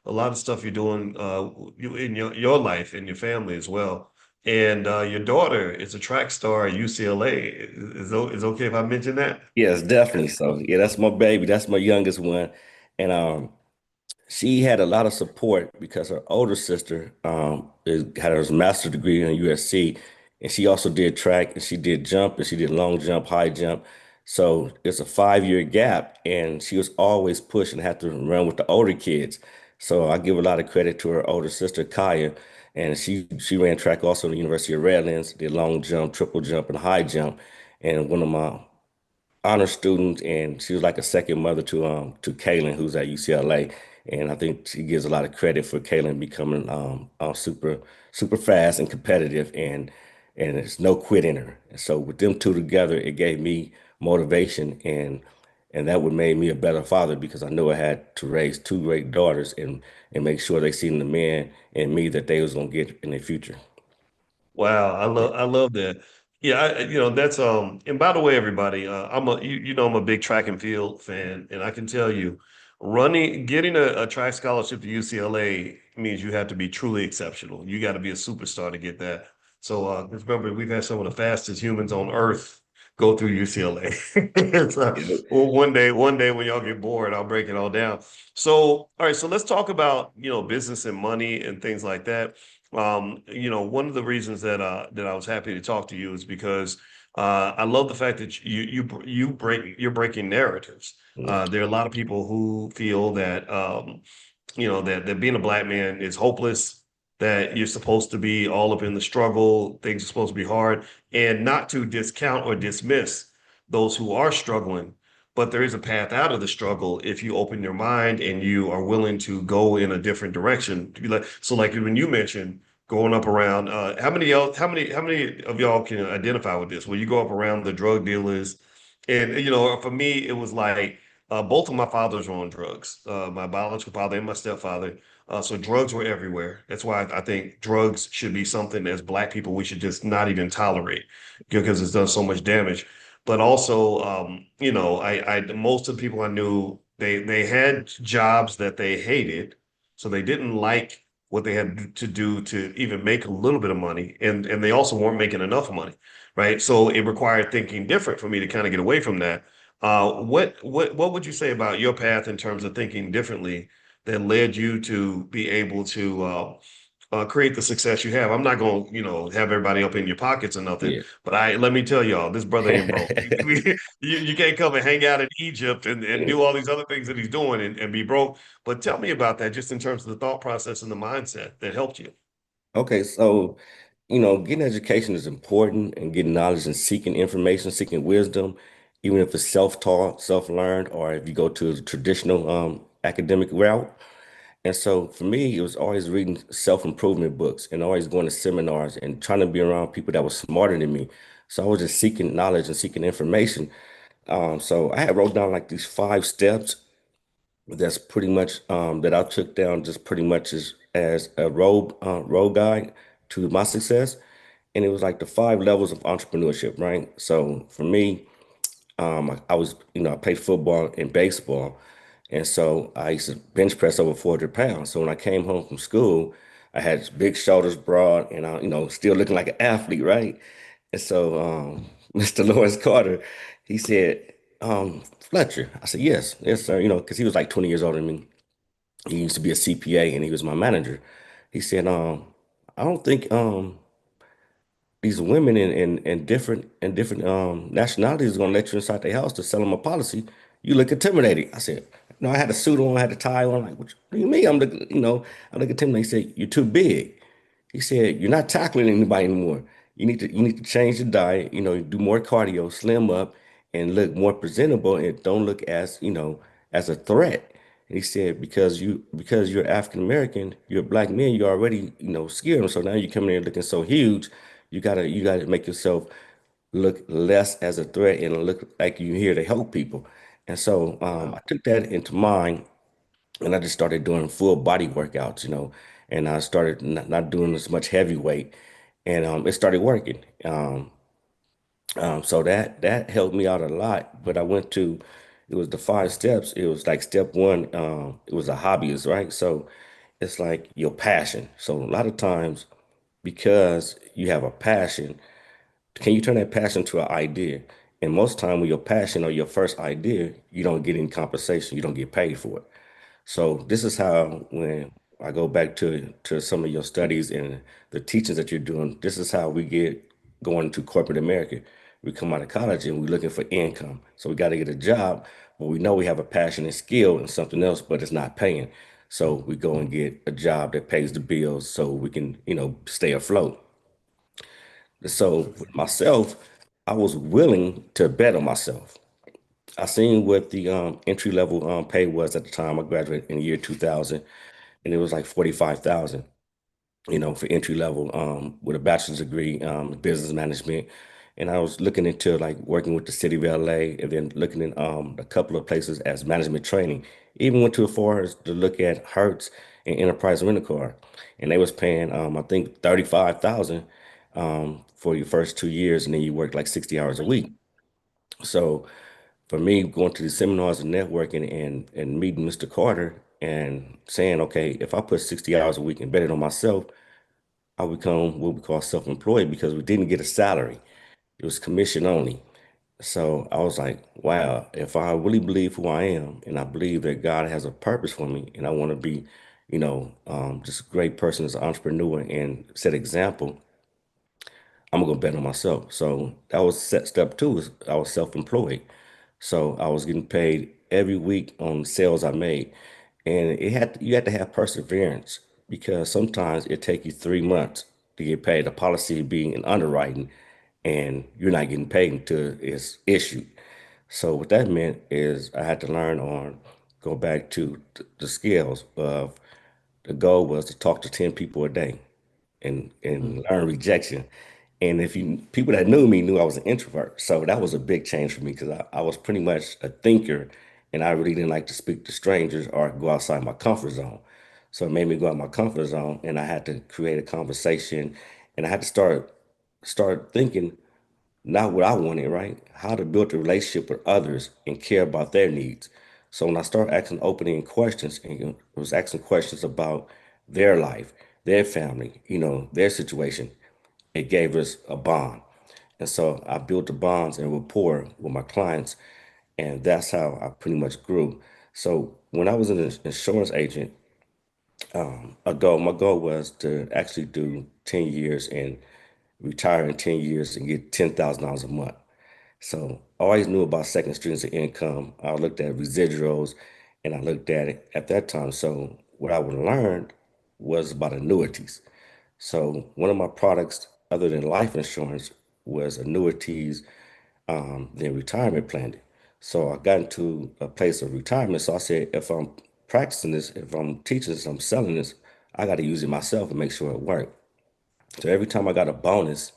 a lot of stuff you're doing in your life and your family as well. And your daughter is a track star at UCLA. Is it okay if I mention that? Yes, definitely. So yeah, that's my baby. That's my youngest one. And she had a lot of support because her older sister had her master's degree in USC, and she also did track and she did jump and she did long jump, high jump. So it's a 5 year gap, and she was always pushing, had to run with the older kids. So I give a lot of credit to her older sister Kaya, and she ran track also at the University of Redlands, did long jump, triple jump, and high jump. And one of my honor student, and she was like a second mother to Kaylin, who's at UCLA. And I think she gives a lot of credit for Kaylin becoming super fast and competitive, and there's no quit in her. And so with them two together, it gave me motivation, and that would made me a better father because I knew I had to raise two great daughters and make sure they seen the man in me that they was gonna get in their future. Wow, I love that. Yeah, that's and by the way, everybody, you know I'm a big track and field fan, and I can tell you, getting a track scholarship to UCLA means you have to be truly exceptional. You got to be a superstar to get that. So just remember, we've had some of the fastest humans on earth go through UCLA. So, well, one day when y'all get bored, I'll break it all down. So, all right, so let's talk about, business and money and things like that. One of the reasons that I was happy to talk to you is because I love the fact that you're breaking narratives. There are a lot of people who feel that that being a black man is hopeless, that you're supposed to be all up in the struggle, things are supposed to be hard, and not to discount or dismiss those who are struggling. But there is a path out of the struggle if you open your mind and you are willing to go in a different direction. To be like, so like when you mentioned going up around, how many of y'all can identify with this? Where you go up around the drug dealers, and for me, it was like both of my fathers were on drugs, my biological father and my stepfather. So drugs were everywhere. That's why I think drugs should be something as Black people we should just not even tolerate because it's done so much damage. But also, I most of the people I knew they had jobs that they hated, so they didn't like what they had to do to even make a little bit of money, and they also weren't making enough money, right? So it required thinking different for me to kind of get away from that. What would you say about your path in terms of thinking differently that led you to be able to create the success you have? I'm not going to, have everybody up in your pockets or nothing, Yeah. but let me tell y'all, this brother ain't broke. You can't come and hang out in Egypt and do all these other things that he's doing and be broke. But tell me about that, just in terms of the thought process and the mindset that helped you. Okay, so getting education is important and getting knowledge and seeking information, seeking wisdom, even if it's self-taught, self-learned, or if you go to the traditional academic route. And so for me, it was always reading self-improvement books and always going to seminars and trying to be around people that were smarter than me. So I was just seeking knowledge and seeking information. So I had wrote down like these 5 steps that's pretty much that I took down just pretty much as a road guide to my success. And it was like the 5 levels of entrepreneurship, right? So for me, I was, I played football and baseball. And so I used to bench press over 400 pounds. So when I came home from school, I had big shoulders, broad, and I, still looking like an athlete, right? And so Mr. Lawrence Carter, he said, Fletcher. I said, yes, yes, sir. Because he was like 20 years older than me. He used to be a CPA and he was my manager. He said, I don't think these women in different nationalities are gonna let you inside their house to sell them a policy. You look intimidating. I said, no, I had a suit on, I had a tie on. Like, what do you mean? I look intimidating. He said, you're too big. He said, you're not tackling anybody anymore. You need to change your diet, do more cardio, slim up, and look more presentable and don't look as a threat. And he said, because you're African American, you're a black man, you're already, scared. So now you're coming in looking so huge, you gotta make yourself look less as a threat and look like you're here to help people. And so I Wow. took that into mind and I just started doing full body workouts, and I started not doing as much heavy weight, and it started working. So that helped me out a lot. But it was the 5 steps. It was like step one, it was a hobbyist, right? So it's like your passion. So a lot of times, because you have a passion, can you turn that passion to an idea? And most time when your passion or your first idea, you don't get any compensation. You don't get paid for it. So this is how when I go back to some of your studies and the teachings that you're doing, this is how we get going to corporate America. We come out of college and we're looking for income. So we got to get a job, but we know we have a passion and skill and something else, but it's not paying. So we go and get a job that pays the bills so we can, stay afloat. So with myself, I was willing to bet on myself. I seen what the entry level pay was at the time I graduated in the year 2000, and it was like 45,000, for entry level with a bachelor's degree in business management. And I was looking into like working with the city of LA and then looking in a couple of places as management training. Even went to as far as to look at Hertz and Enterprise Rent a Car. And they was paying I think 35,000 for your first 2 years, and then you work like 60 hours a week. So for me, going to the seminars and networking and meeting Mr. Carter and saying, okay, if I put 60 hours a week and bet it on myself, I become what we call self-employed because we didn't get a salary. It was commission only. So I was like, wow, if I really believe who I am and I believe that God has a purpose for me and I want to be, just a great person as an entrepreneur and set example, I'm gonna bet on myself. So that was step two was I was self-employed. So I was getting paid every week on sales I made. And you had to have perseverance because sometimes it take you 3 months to get paid. A policy being in underwriting and you're not getting paid until it's issued. So what that meant is I had to learn on go back to the skills of the goal was to talk to 10 people a day and Mm. learn rejection. And if you people that knew me knew I was an introvert. So that was a big change for me because I was pretty much a thinker and I really didn't like to speak to strangers or go outside my comfort zone. So it made me go out my comfort zone and I had to create a conversation and I had to start thinking not what I wanted, right? How to build a relationship with others and care about their needs. So when I started asking opening questions and was asking questions about their life, their family, their situation, it gave us a bond. And so I built the bonds and rapport with my clients, and that's how I pretty much grew. So when I was an insurance agent, my goal was to actually do 10 years and retire in 10 years and get $10,000 a month. So I always knew about second streams of income. I looked at residuals and I looked at it at that time. So what I would learn was about annuities. So one of my products, other than life insurance, was annuities, then retirement planning. So I got into a place of retirement. So I said, if I'm practicing this, if I'm teaching this, I'm selling this, I got to use it myself and make sure it worked. So every time I got a bonus,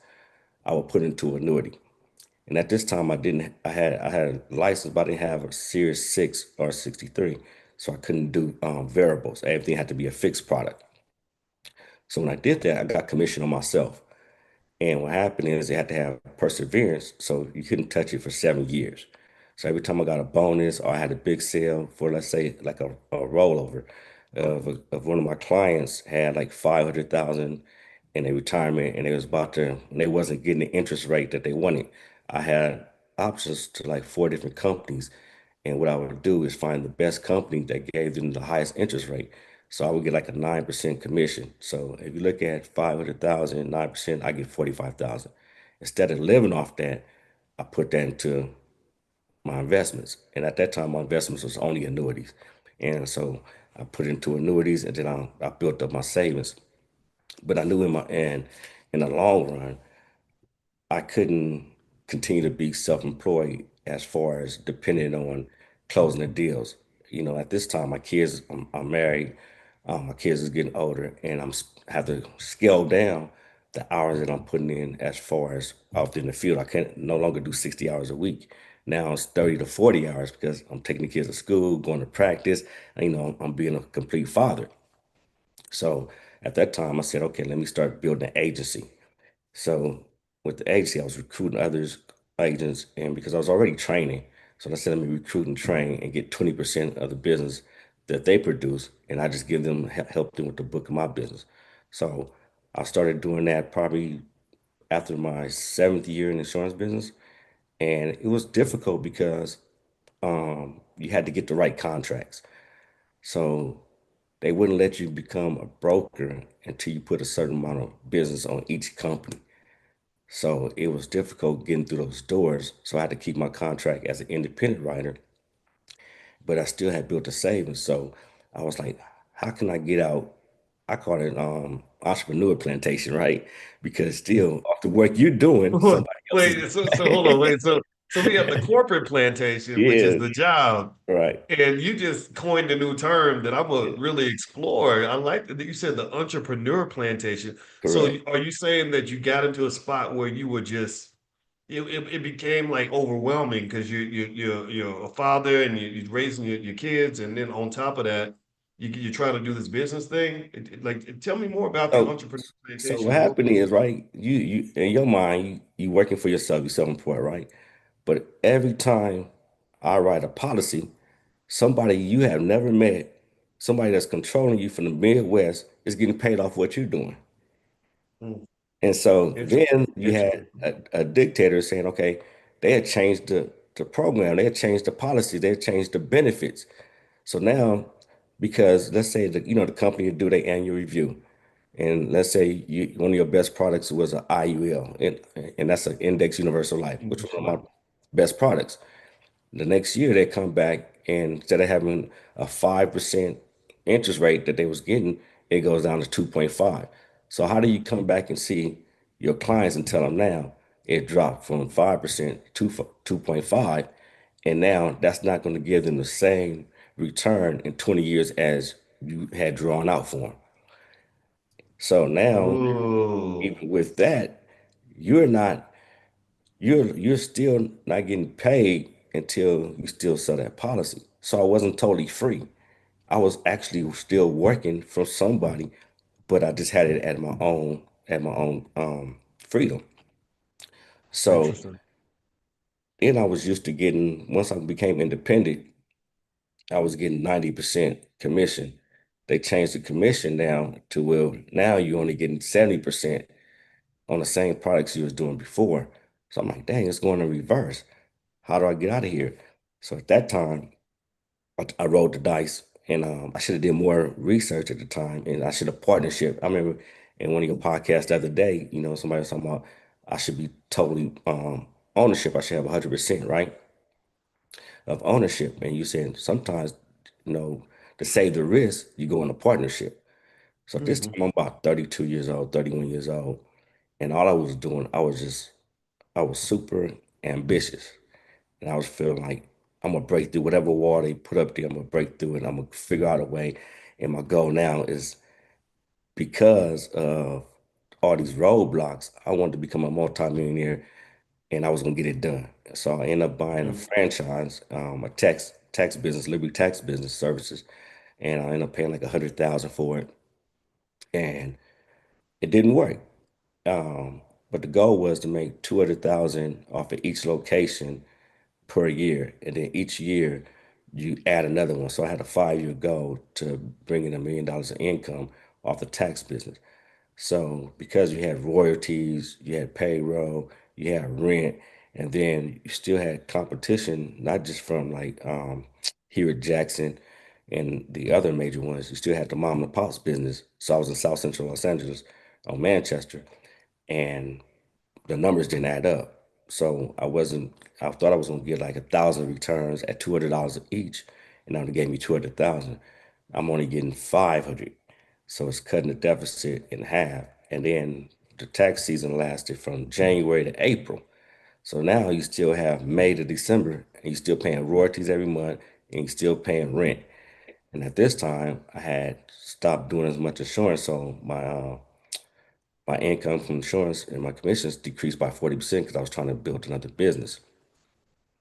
I would put into annuity. And at this time, I had a license, but I didn't have a Series 6 or 63, so I couldn't do variables. Everything had to be a fixed product. So when I did that, I got commission on myself. And what happened is they had to have perseverance, so you couldn't touch it for 7 years. So every time I got a bonus or I had a big sale for, let's say, like a rollover of one of my clients had like 500,000 in a retirement and they was about to, and they wasn't getting the interest rate that they wanted. I had options to like four different companies. And what I would do is find the best company that gave them the highest interest rate. So I would get like a 9% commission. So if you look at 500,000, 9%, I get 45,000. Instead of living off that, I put that into my investments. And at that time, my investments was only annuities. And so I put into annuities and then I built up my savings. But I knew in the long run, I couldn't continue to be self-employed as far as depending on closing the deals. At this time, I'm married, my kids is getting older, and have to scale down the hours that I'm putting in as far as out in the field. I can't no longer do 60 hours a week. Now it's 30 to 40 hours because I'm taking the kids to school, going to practice, and, I'm being a complete father. So at that time, I said, okay, let me start building an agency. So with the agency, I was recruiting others, agents, and because I was already training, so I said, let me recruit and train and get 20% of the business that they produce, and I just give them help them with the book of my business. So I started doing that probably after my seventh year in the insurance business, and it was difficult because you had to get the right contracts. So they wouldn't let you become a broker until you put a certain amount of business on each company. So it was difficult getting through those doors. So I had to keep my contract as an independent writer, but I still had built a savings. So I was like, how can I get out? I call it entrepreneur plantation, right? Because still off the work you're doing, somebody else is Wait, so hold on, wait. So we have the corporate plantation, which is yeah, the job, right. and you just coined a new term that I'm gonna Yeah, really explore. I like that you said the entrepreneur plantation. So correct. are you saying that you got into a spot where you were just it became like overwhelming because you're a father and you're raising your kids, and then on top of that, you're trying to do this business thing. Like, tell me more about the So entrepreneur so what plantation. happened is, right, you in your mind, you working for yourself, you're self-employed, right? But every time I write a policy, somebody you have never met, somebody that's controlling you from the Midwest is getting paid off what you're doing. Hmm, And so then interesting, you had interesting. a dictator saying, okay, they had changed the program, they had changed the policy, they had changed the benefits. So now, because let's say that the company would do their annual review, and let's say one of your best products was an IUL, and that's an Index Universal Life, which was one of my best products. The next year they come back and instead of having a 5% interest rate that they was getting, it goes down to 2.5. So how do you come back and see your clients and tell them now it dropped from 5% to 2.5, and now that's not going to give them the same return in 20 years as you had drawn out for them. So now, Ooh, even with that, you're not you're still not getting paid until you still sell that policy. So I wasn't totally free. I was actually still working for somebody, but I just had it at my own freedom. So interesting. then I was used to getting once I became independent, I was getting 90% commission. They changed the commission down to well, now you're only getting 70% on the same products you was doing before. So I'm like, dang, it's going in reverse. How do I get out of here? So at that time, I rolled the dice, and I should have did more research at the time, and I should have partnership. I remember in one of your podcasts the other day, somebody was talking about I should be totally ownership. I should have 100%, right, of ownership. And you said sometimes, you know, to save the risk, you go in a partnership. So this Hmm. time I'm about 32 years old, 31 years old, and all I was doing, I was super ambitious. And I was feeling like I'm gonna break through whatever wall they put up there. I'm gonna break through it. I'm gonna figure out a way. And my goal now is because of all these roadblocks, I wanted to become a multimillionaire, and I was gonna get it done. So I ended up buying a franchise, a tax business, Liberty Tax Business Services, and I ended up paying like 100,000 for it, and it didn't work. Um, but the goal was to make 200,000 off of each location per year, and then each year you add another one. So I had a 5-year goal to bring in $1 million in income off the tax business. So because you had royalties, you had payroll, you had rent, and then you still had competition, not just from like here at Jackson and the other major ones. You still had the mom and pop's business. So I was in South Central Los Angeles on Manchester, and the numbers didn't add up. So I thought I was gonna get like 1,000 returns at $200 each, and now they gave me 200,000. I'm only getting 500. So it's cutting the deficit in half. And then the tax season lasted from January to April. So now you still have May to December, and you're still paying royalties every month, and you're still paying rent. And at this time, I had stopped doing as much insurance, so my income from insurance and my commissions decreased by 40% because I was trying to build another business.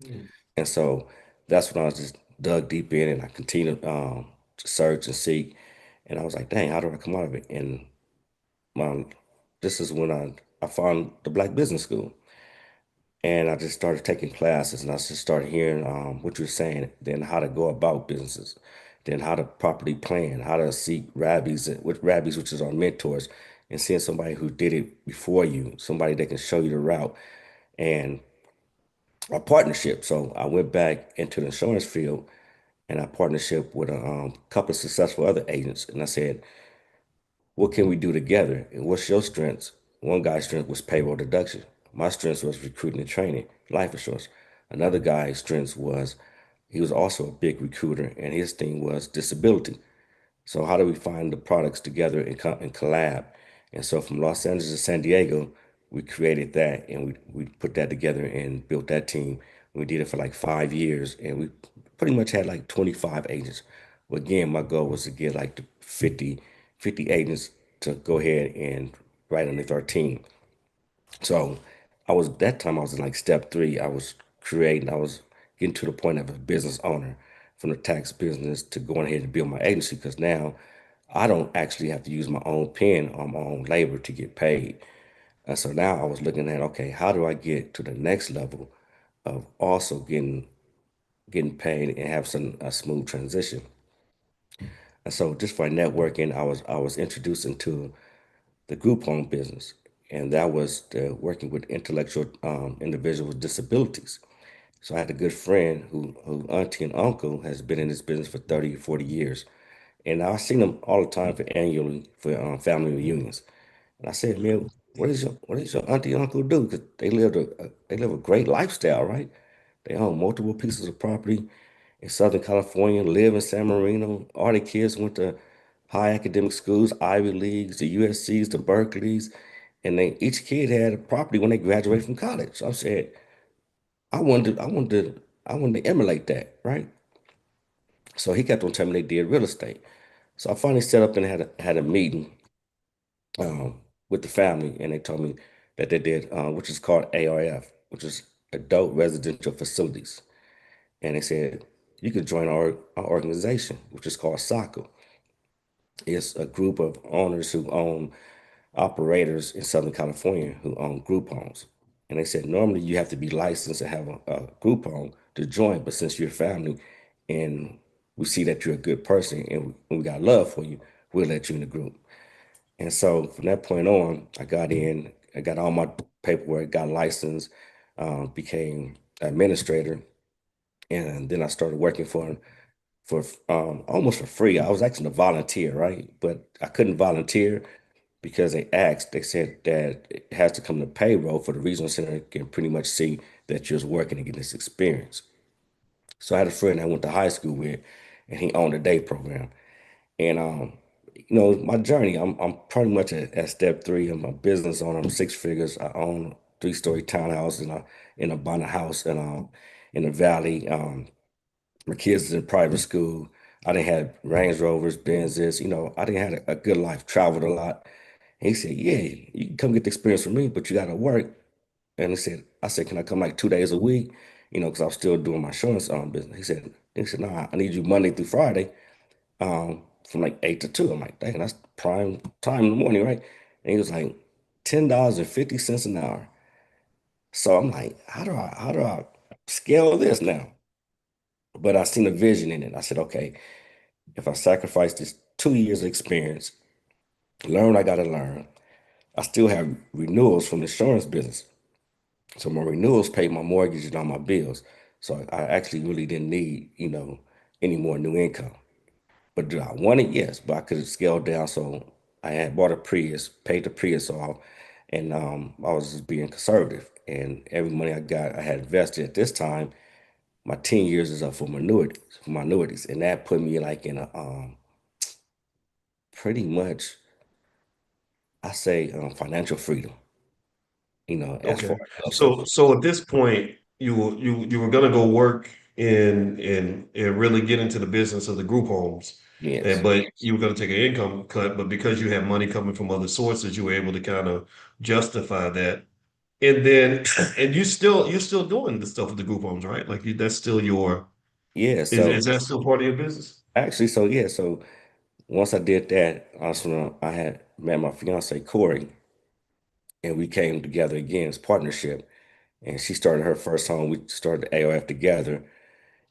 Hmm. And so that's when I was just dug deep in and I continued to search and seek. And I was like, dang, how do I come out of it? And my, this is when I found the Black Business School. And I just started taking classes and I just started hearing what you're saying, then how to go about businesses, then how to properly plan, how to seek rabbies, with rabbies, which is our mentors, and seeing somebody who did it before you, somebody that can show you the route, and a partnership. So I went back into the insurance field and I partnership with a couple of successful other agents, and I said, what can we do together? And what's your strengths? One guy's strength was payroll deduction. My strength was recruiting and training, life insurance. Another guy's strength was he was also a big recruiter, and his thing was disability. So how do we find the products together and collab? And so from Los Angeles to San Diego, we created that and we put that together and built that team. We did it for like 5 years and we pretty much had like 25 agents. But again, my goal was to get like the 50 agents to go ahead and write underneath our team. So that time I was in like step three. I was getting to the point of a business owner from the tax business to going ahead and build my agency because now I don't actually have to use my own pen or my own labor to get paid. And so now I was looking at, okay, how do I get to the next level of also getting paid and have a smooth transition? And so just for networking, I was introduced into the group home business, and that was working with intellectual individuals with disabilities. So I had a good friend who auntie and uncle has been in this business for 30, 40 years. And I seen them all the time for family reunions. And I said, man, what does your auntie and uncle do? Because they live a great lifestyle, right? They own multiple pieces of property in Southern California, live in San Marino. All the kids went to high academic schools, Ivy Leagues, the USCs, the Berkeleys, and each kid had a property when they graduated from college. So I said, I wanted to emulate that, right? So he kept on telling me they did real estate. So I finally set up and had a meeting with the family, and they told me that they did, which is called ARF, which is Adult Residential Facilities. And they said, you could join our organization, which is called SACA. It's a group of owners who own operators in Southern California who own group homes. And they said, normally you have to be licensed to have a group home to join, but since you're family and we see that you're a good person and we got love for you, we'll let you in the group. And so from that point on, I got all my paperwork, got licensed, became administrator, and then I started working for almost for free. I was actually a volunteer, right? But I couldn't volunteer because they said that it has to come to payroll for the regional center can pretty much see that you're working and getting this experience. So I had a friend I went to high school with, and he owned a day program. And my journey, I'm pretty much at step three of my business owner. I'm six figures. I own a three-story townhouse in a Bonner house in the valley. My kids is in private school. I didn't have Range Rovers, Benzes. I didn't have a good life, traveled a lot. And he said, "Yeah, you can come get the experience from me, but you got to work." And I said, "Can I come like 2 days a week?" Because I was still doing my insurance business. He said, "No, I need you Monday through Friday, from like 8 to 2." I'm like, "Dang, that's prime time in the morning, right?" And he was like, $10.50 an hour. So I'm like, how do I scale this now? But I seen a vision in it. I said, okay, if I sacrifice this 2 years of experience, learn what I got to learn, I still have renewals from the insurance business. So my renewals pay my mortgage and all my bills. So I actually really didn't need, any more new income. But do I want it? Yes, but I could have scaled down. So I had bought a Prius, paid the Prius off, and I was just being conservative. And every money I got, I had invested at this time. My 10 years is up for my annuities, and that put me like in a pretty much, I say, financial freedom. As Okay. far as So at this point, you were gonna go work and really get into the business of the group homes, yes, but you were gonna take an income cut, but because you had money coming from other sources, you were able to kind of justify that. And then and you're still doing the stuff with the group homes, right? Like that's still your yeah. is that still part of your business? So once I did that, I had met my fiance Corey, and we came together again as partnership. And she started her first home. We started AOF together,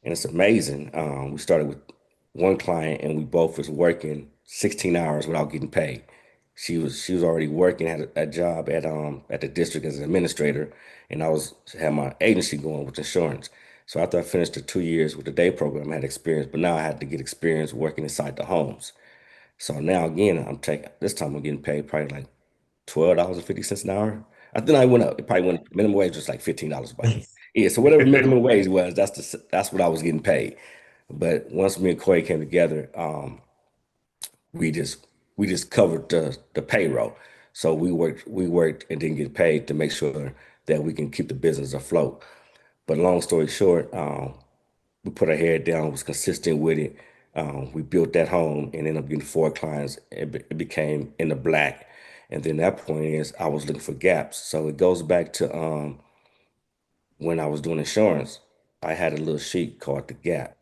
and it's amazing. We started with one client and we both was working 16 hours without getting paid. She was already working a job at the district as an administrator, and I was had my agency going with insurance. So after I finished the 2 years with the day program, I had experience, but now I had to get experience working inside the homes. So now again, I'm taking this time I'm getting paid probably like $12.50 an hour. I think I went up. It probably went minimum wage was like $15 by then. Yeah, so whatever minimum wage was, that's what I was getting paid. But once me and Corey came together, we just we just covered the payroll. So we worked and didn't get paid to make sure that we can keep the business afloat. But long story short, we put our head down, was consistent with it. We built that home and ended up getting four clients. It became in the black. And then that point is I was looking for gaps. So it goes back to when I was doing insurance, I had a little sheet called the gap.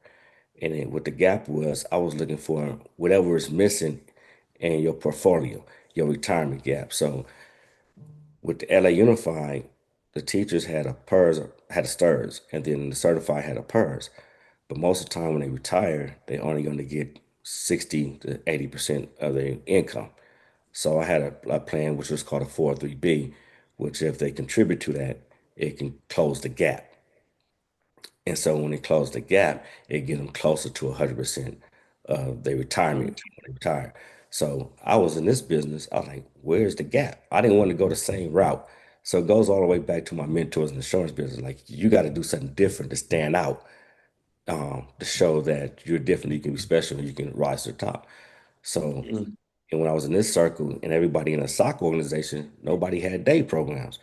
And then what the gap was, I was looking for whatever is missing in your portfolio, your retirement gap. So with the LA Unified, the teachers had a PERS, had a STIRS, and then the certified had a PERS. But most of the time when they retire, they're only going to get 60 to 80% of their income. So I had a plan which was called a 403B, which if they contribute to that, it can close the gap. And so when they close the gap, it get them closer to 100% of their retirement when they retire. So I was in this business. I was like, where's the gap? I didn't want to go the same route. So it goes all the way back to my mentors in the insurance business. Like you got to do something different to stand out, to show that you're different, you can be special, and you can rise to the top. So, Mm. and when I was in this circle and everybody in a soccer organization, nobody had day programs.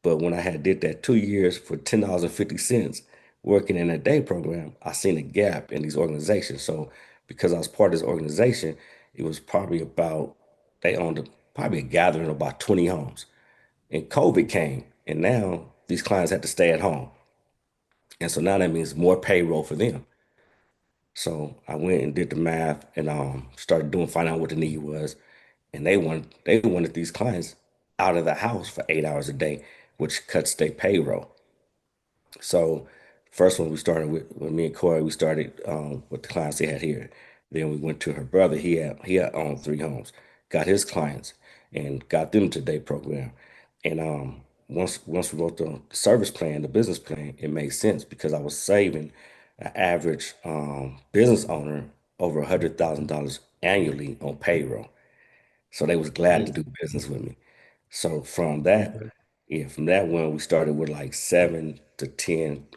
But when I had did that 2 years for $10.50 working in a day program, I seen a gap in these organizations. So because I was part of this organization, it was probably about they owned probably a gathering of about 20 homes. And COVID came, and now these clients had to stay at home. And so now that means more payroll for them. So I went and did the math and started doing find out what the need was. And they wanted these clients out of the house for 8 hours a day, which cuts their payroll. So first one we started with me and Corey, we started with the clients they had here. Then we went to her brother. He had owned three homes, got his clients and got them to day program. And once we wrote the service plan, the business plan, it made sense because I was saving an average business owner over $100,000 annually on payroll. So they was glad to Mm. do business with me. So from that, yeah, from that one, we started with like 7 to 10.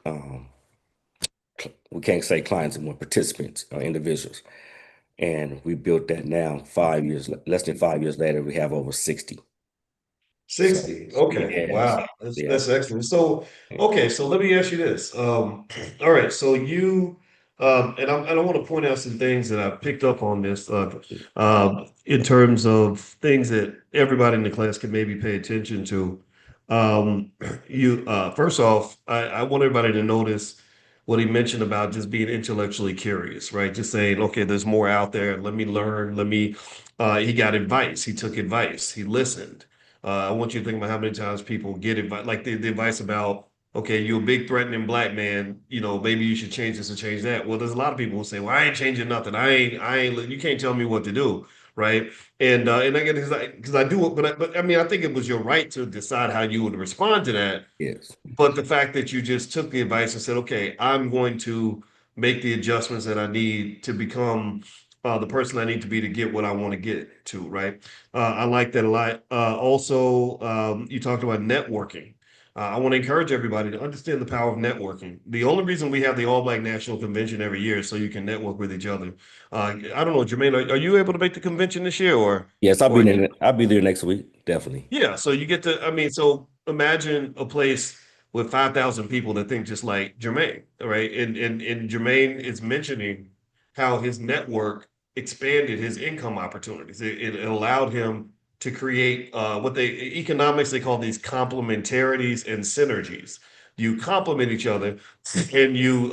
We can't say clients anymore, participants or individuals, and we built that now. 5 years, less than 5 years later, we have over 60. So 60. Okay. yeah, Wow. That's yeah, that's excellent. So, okay, so let me ask you this. All right, so you and I want to point out some things that I picked up on this in terms of things that everybody in the class can maybe pay attention to. Um, you first off, I want everybody to notice what he mentioned about just being intellectually curious, right? Just saying, okay, there's more out there. Let me learn. He got advice. He took advice. He listened. I want you to think about how many times people get advice, like the advice about, okay, you're a big threatening black man, maybe you should change this or change that. Well, there's a lot of people who say, well, I ain't changing nothing. You can't tell me what to do, right? And I get because I do it, but I mean, I think it was your right to decide how you would respond to that. yes, But the fact that you just took the advice and said, okay, I'm going to make the adjustments that I need to become the person I need to be to get what I want to get to, right? I like that a lot. Also, you talked about networking. I want to encourage everybody to understand the power of networking. The only reason we have the All Black National Convention every year is so you can network with each other. I don't know, Jermaine, are you able to make the convention this year, yes. I'll be or there. I'll be there next week, definitely. yeah, so you get to, I mean, so imagine a place with 5,000 people that think just like Jermaine, right? And Jermaine is mentioning how his network expanded his income opportunities. It allowed him to create what economics, they call these complementarities and synergies. You complement each other and you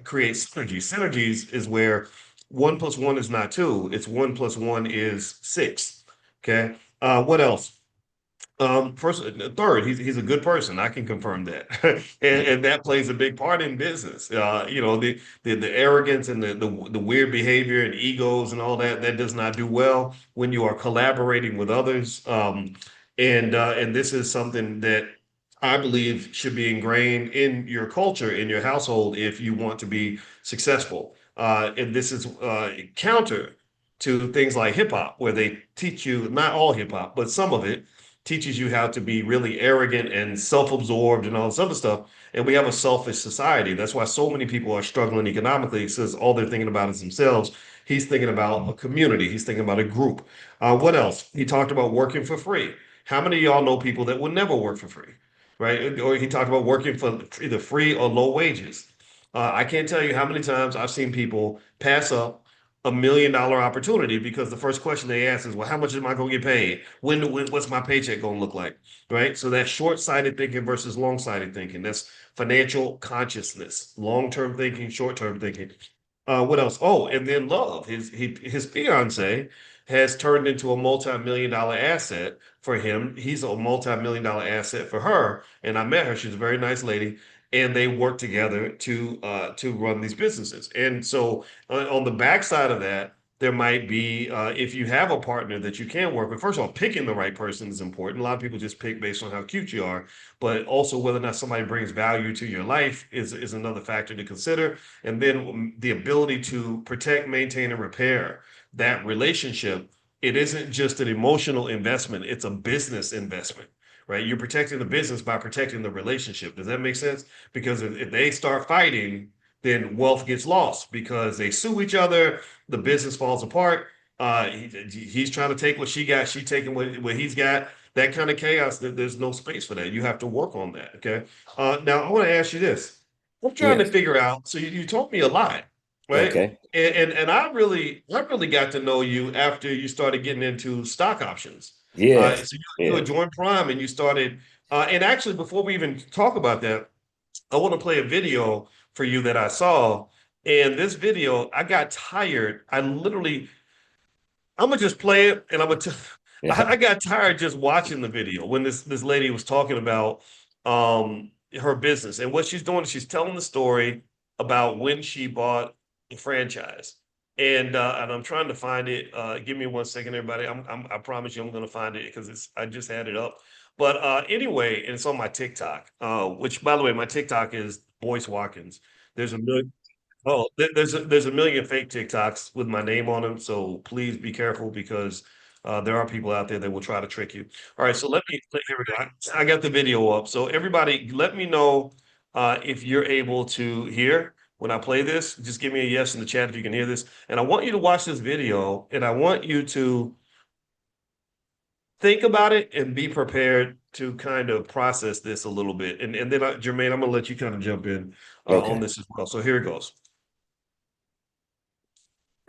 create synergies. Synergies is where one plus one is not two, it's one plus one is six. Okay. What else? First, third, he's a good person. I can confirm that, and that plays a big part in business. The arrogance and the weird behavior and egos and all that does not do well when you are collaborating with others. And this is something that I believe should be ingrained in your culture, in your household, if you want to be successful. And this is counter to things like hip hop, where they teach you, not all hip hop, but some of it teaches you how to be really arrogant and self-absorbed and all this other stuff. And we have a selfish society. That's why so many people are struggling economically, because all they're thinking about is themselves. He's thinking about a community. He's thinking about a group. What else? He talked about working for free. How many of y'all know people that would never work for free, right? Or he talked about working for either free or low wages. I can't tell you how many times I've seen people pass up $1 million opportunity because the first question they ask is, well, how much am I going to get paid? What's my paycheck going to look like? Right. So that's short-sighted thinking versus long-sighted thinking. That's financial consciousness, long-term thinking, short-term thinking. What else? Oh, and then love. His fiance has turned into a multi-million-dollar asset for him. He's a multi-million-dollar asset for her. And I met her. She's a very nice lady. And they work together to run these businesses. And so on the backside of that, there might be if you have a partner that you can work with. First of all, picking the right person is important. A lot of people just pick based on how cute you are, but also whether or not somebody brings value to your life is another factor to consider. And then the ability to protect, maintain, and repair that relationship. It isn't just an emotional investment; it's a business investment, right? You're protecting the business by protecting the relationship. Does that make sense? Because if they start fighting, then wealth gets lost because they sue each other, the business falls apart. He's trying to take what she got, she taking what he's got. That kind of chaos, there's no space for that. You have to work on that. Okay. Now I want to ask you this. I'm trying to Yes. figure out. So you told me a lot, right? Okay. And I really got to know you after you started getting into stock options. Yes. So you had Yes. joined Prime and you started. And actually, before we even talk about that, I want to play a video for you that I saw. And this video, I got tired. I'm gonna just play it, and I'm gonna. I Yeah. got tired just watching the video when this lady was talking about her business and what she's doing. She's telling the story about when she bought a franchise, and I'm trying to find it. Give me 1 second, everybody. I promise you, I'm gonna find it because I just had it up. But anyway, and it's on my TikTok. Which, by the way, my TikTok is Boyce Watkins. There's a million. Oh, there's a million fake TikToks with my name on them, so please be careful because there are people out there that will try to trick you. All right, so here we go. I got the video up. So everybody, let me know if you're able to hear when I play this. Just give me a yes in the chat if you can hear this. And I want you to watch this video, and I want you to think about it and be prepared to kind of process this a little bit. And then Jermaine, I'm gonna let you kind of jump in on Okay. this as well. So here it goes.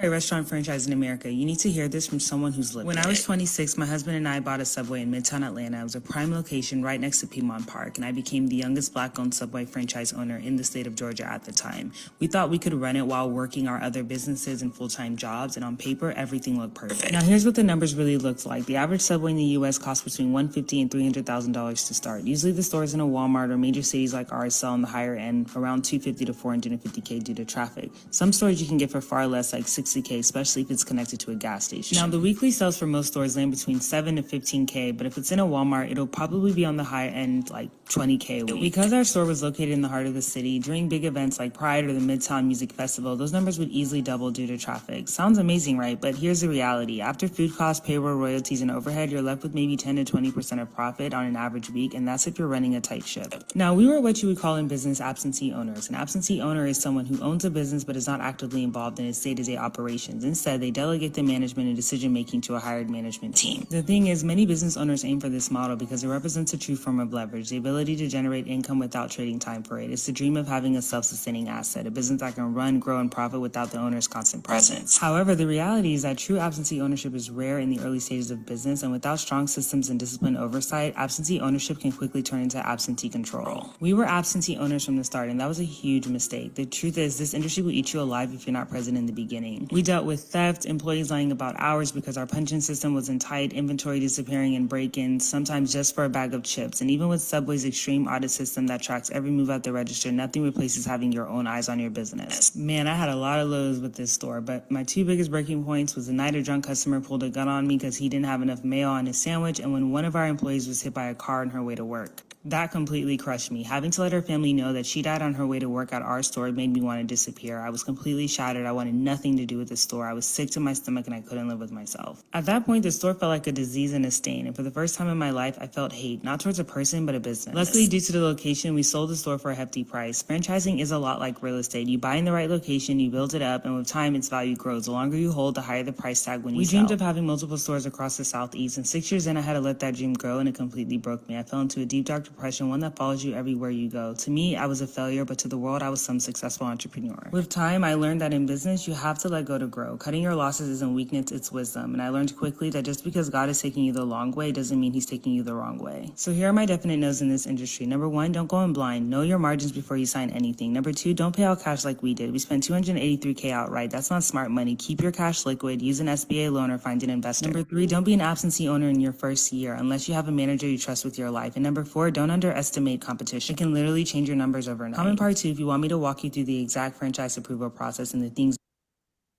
A restaurant franchise in America. You need to hear this from someone who's lived. When I was 26, my husband and I bought a Subway in Midtown Atlanta. It was a prime location right next to Piedmont Park, and I became the youngest Black-owned Subway franchise owner in the state of Georgia at the time. We thought we could run it while working our other businesses and full-time jobs, and on paper, everything looked perfect. Now, here's what the numbers really looked like. The average Subway in the U.S. costs between $150,000 and $300,000 to start. Usually, the stores in a Walmart or major cities like ours sell on the higher end, around $250,000 to $450,000 due to traffic. Some stores you can get for far less, like $60,000, especially if it's connected to a gas station. Now, the weekly sales for most stores land between $7,000 to $15,000, but if it's in a Walmart, it'll probably be on the high end, like $20,000 a week. Because our store was located in the heart of the city, during big events like Pride or the Midtown Music Festival, those numbers would easily double due to traffic. Sounds amazing, right? But here's the reality. After food costs, payroll, royalties, and overhead, you're left with maybe 10 to 20% of profit on an average week, and that's if you're running a tight ship. Now, we were what you would call in business absentee owners. An absentee owner is someone who owns a business but is not actively involved in its day-to-day operations. Instead, they delegate the management and decision-making to a hired management team. The thing is, many business owners aim for this model because it represents a true form of leverage, the ability to generate income without trading time for it. It's the dream of having a self-sustaining asset, a business that can run, grow, and profit without the owner's constant presence. However, the reality is that true absentee ownership is rare in the early stages of business, and without strong systems and disciplined oversight, absentee ownership can quickly turn into absentee control. We were absentee owners from the start, and that was a huge mistake. The truth is, this industry will eat you alive if you're not present in the beginning. We dealt with theft, employees lying about hours because our punching system wasn't tight, inventory disappearing and break-ins, sometimes just for a bag of chips. And even with Subway's extreme audit system that tracks every move at the register, nothing replaces having your own eyes on your business. Man, I had a lot of lows with this store, but my two biggest breaking points was the night a drunk customer pulled a gun on me because he didn't have enough mayo on his sandwich, and when one of our employees was hit by a car on her way to work. That completely crushed me. Having to let her family know that she died on her way to work at our store made me want to disappear. I was completely shattered. I wanted nothing to do with the store. I was sick to my stomach and I couldn't live with myself. At that point, the store felt like a disease and a stain, and for the first time in my life, I felt hate, not towards a person, but a business. Luckily, due to the location, we sold the store for a hefty price. Franchising is a lot like real estate. You buy in the right location, you build it up, and with time, its value grows. The longer you hold, the higher the price tag when you sell. We dreamed of having multiple stores across the Southeast, and 6 years in, I had to let that dream grow, and it completely broke me. I fell into a deep, dark depression, one that follows you everywhere you go. To me, I was a failure, but to the world, I was some successful entrepreneur. With time, I learned that in business, you have to let go to grow. Cutting your losses isn't weakness, it's wisdom. And I learned quickly that just because God is taking you the long way doesn't mean he's taking you the wrong way. So here are my definite no's in this industry. Number one, don't go in blind. Know your margins before you sign anything. Number two, don't pay out cash like we did. We spent $283K outright. That's not smart money. Keep your cash liquid. Use an SBA loan or find an investor. Number three, don't be an absentee owner in your first year unless you have a manager you trust with your life. And number four, don't underestimate competition. It can literally change your numbers overnight. Comment part two if you want me to walk you through the exact franchise approval process and the things.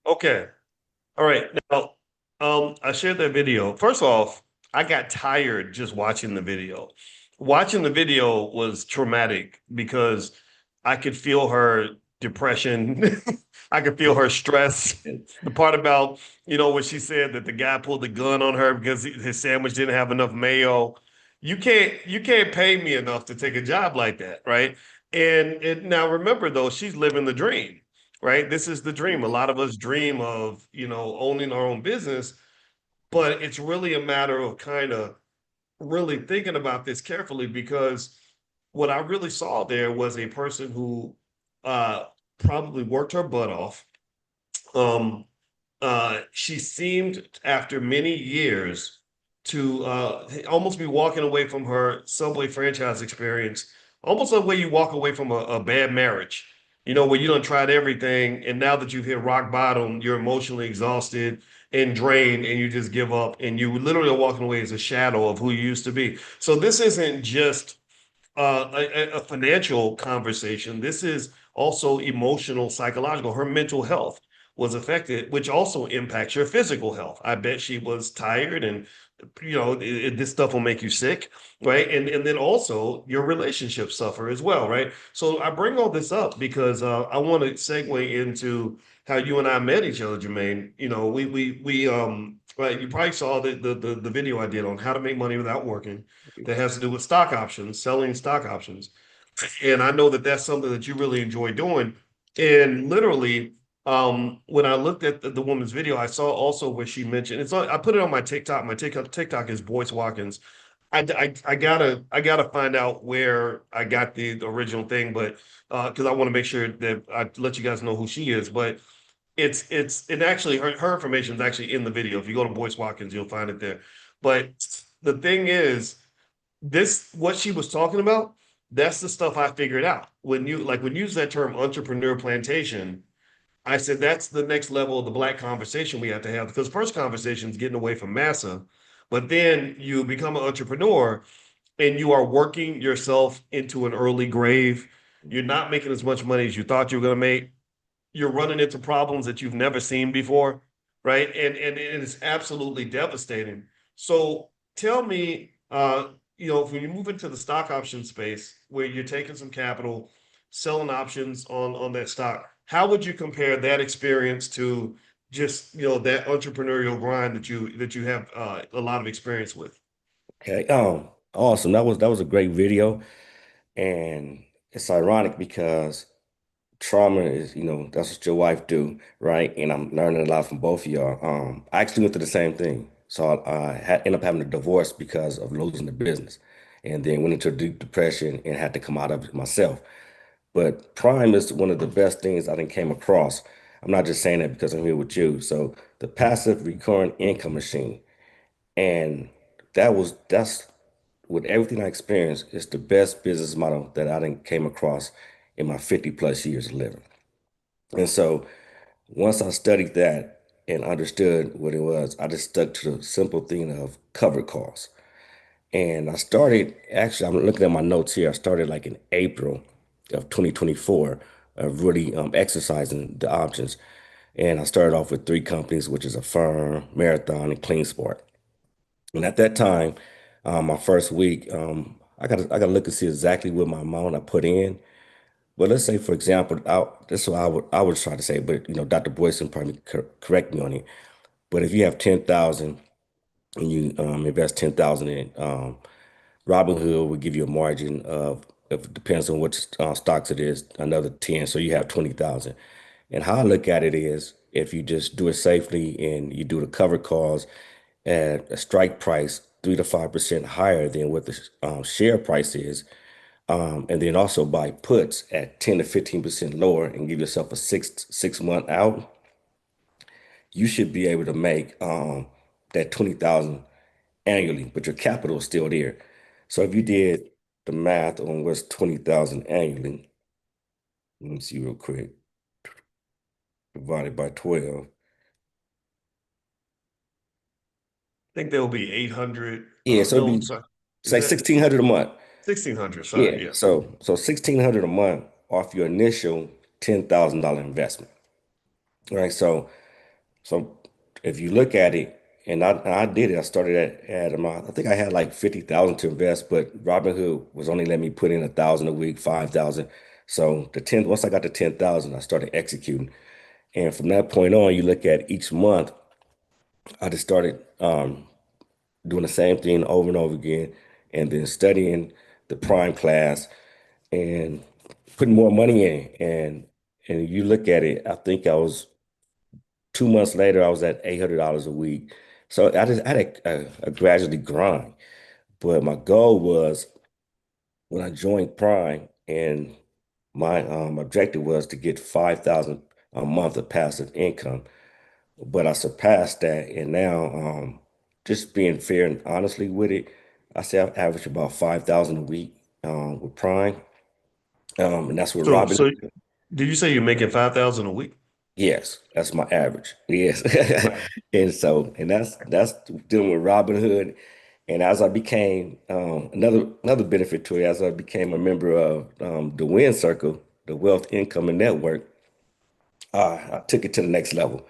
Okay. All right. Now, I shared that video. First off, I got tired just watching the video. Watching the video was traumatic because I could feel her depression. I could feel her stress. The part about, when she said that the guy pulled the gun on her because his sandwich didn't have enough mayo. You can't pay me enough to take a job like that, right? And now remember though, she's living the dream, right? This is the dream. A lot of us dream of, owning our own business, but it's really a matter of kind of really thinking about this carefully because what I really saw there was a person who uh probably worked her butt off. Um she seemed after many years to almost be walking away from her Subway franchise experience, almost the way you walk away from a bad marriage, where you done tried everything, and now that you've hit rock bottom, you're emotionally exhausted and drained, and you just give up, and you literally are walking away as a shadow of who you used to be. So this isn't just a financial conversation. This is also emotional, psychological. Her mental health was affected, which also impacts your physical health. I bet she was tired, and this stuff will make you sick, right? And then also your relationships suffer as well, right? So I bring all this up because I want to segue into how you and I met each other, Jermaine. We right, you probably saw the video I did on how to make money without working that has to do with stock options, selling stock options. And I know that that's something that you really enjoy doing. And literally, when I looked at the woman's video, I saw also where she mentioned I put it on my TikTok. My TikTok is Boyce Watkins. I gotta find out where I got the original thing, but because I want to make sure that I let you guys know who she is. But and actually her information is actually in the video. If you go to Boyce Watkins, you'll find it there. But the thing is, this what she was talking about, that's the stuff I figured out. When you use that term entrepreneur plantation, I said that's the next level of the Black conversation we have to have, because first conversation is getting away from massa, but then you become an entrepreneur and you are working yourself into an early grave. You're not making as much money as you thought you were going to make. You're running into problems that you've never seen before, right? And it is absolutely devastating. So tell me, when you move into the stock option space where you're taking some capital, selling options on that stock, how would you compare that experience to just that entrepreneurial grind that you have a lot of experience with? Okay. Awesome. That was a great video. And it's ironic because trauma is, that's what your wife do, right? And I'm learning a lot from both of y'all. I actually went through the same thing. So I ended up having a divorce because of losing the business, and then went into a deep depression and had to come out of it myself. But Prime is one of the best things I think came across. I'm not just saying that because I'm here with you. So the passive recurring income machine, and that's with everything I experienced, it's the best business model that I think came across in my 50 plus years of living. And so Once I studied that and understood what it was, I just stuck to the simple thing of covered calls. And I started, actually, I'm looking at my notes here. I started like in April of 2024 of really exercising the options. And I started off with three companies, which is a firm, Marathon, and Clean Sport. And at that time, my first week, I got to look and see exactly what my amount I put in. But let's say, for example, this is what I would try to say, but Dr. Boyce can probably correct me on it. But if you have 10,000 and you invest 10,000 in Robinhood will give you a margin of, if it depends on which stocks it is, another 10. So you have 20,000. And how I look at it is if you just do it safely and you do the cover calls at a strike price 3 to 5% higher than what the share price is, and then also buy puts at 10 to 15% lower and give yourself a six month out, you should be able to make that 20,000 annually, but your capital is still there. So if you did the math on what's 20,000 annually, let me see real quick, divided by 12. think there will be 800. Yeah, so it'd No, I'm be sorry. Is say that 1,600 a month. 1600? Yeah, Sorry. Yeah. so 1,600 a month off your initial $10,000 investment. All right, so if you look at it, and I did it, I started at amount. I think I had like 50,000 to invest, but Robinhood was only letting me put in 1,000 a week, 5,000. So once I got to 10,000, I started executing. And from that point on, you look at each month, I just started doing the same thing over and over again, and then studying the prime class and putting more money in. And you look at it, I think I was 2 months later, I was at $800 a week. So I had a gradually grind. But my goal was when I joined Prime, and my objective was to get 5,000 a month of passive income. But I surpassed that, and now just being fair and honestly with it, I say I average about 5,000 a week with Prime, and that's with So, Robin. so did you say you're making 5,000 a week? Yes, that's my average. Yes, Right. and that's dealing with Robinhood. And as I became another benefit to it, as I became a member of the Win Circle, the Wealth Income and Network, I took it to the next level.